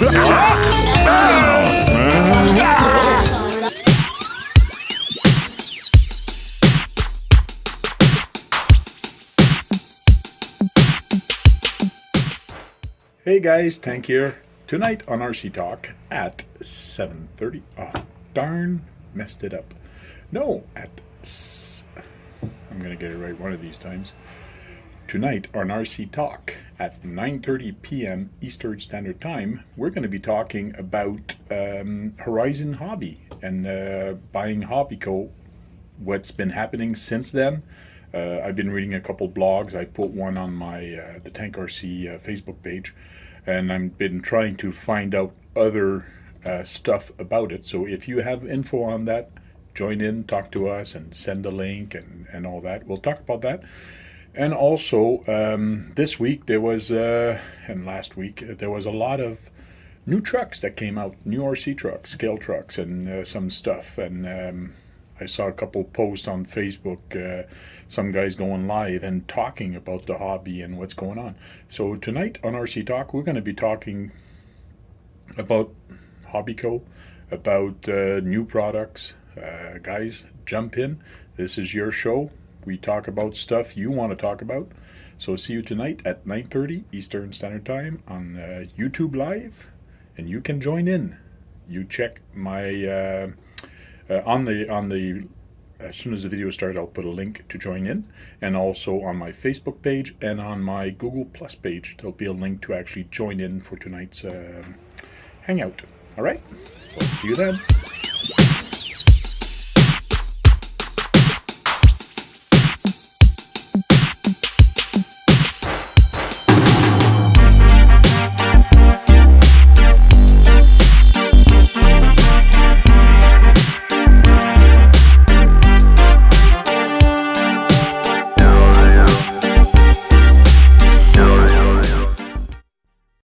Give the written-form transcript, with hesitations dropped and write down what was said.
Hey guys, Tank here. Tonight on RC Talk at 7:30. Oh, darn, messed it up. No, I'm gonna get it right one of these times. Tonight on RC Talk at 9:30 p.m. Eastern Standard Time, we're going to be talking about Horizon Hobby and buying Hobbico. What's been happening since then? I've been reading a couple blogs. I put one on my the Tank RC Facebook page, and I've been trying to find out other stuff about it. So if you have info on that, join in, talk to us, and send the link and all that. We'll talk about that. And also, this week there was, and last week, there was a lot of new trucks that came out, new RC trucks, scale trucks, and some stuff. And I saw a couple posts on Facebook, some guys going live and talking about the hobby and what's going on. So tonight on RC Talk, we're going to be talking about Hobbico, about new products. Guys, jump in. This is your show. We talk about stuff you want to talk about. So see you tonight at 9:30 Eastern Standard Time on YouTube Live, and you can join in. You check my on the as soon as the video starts, I'll put a link to join in, and also on my Facebook page and on my Google Plus page, there'll be a link to actually join in for tonight's hangout. All right, we'll see you then.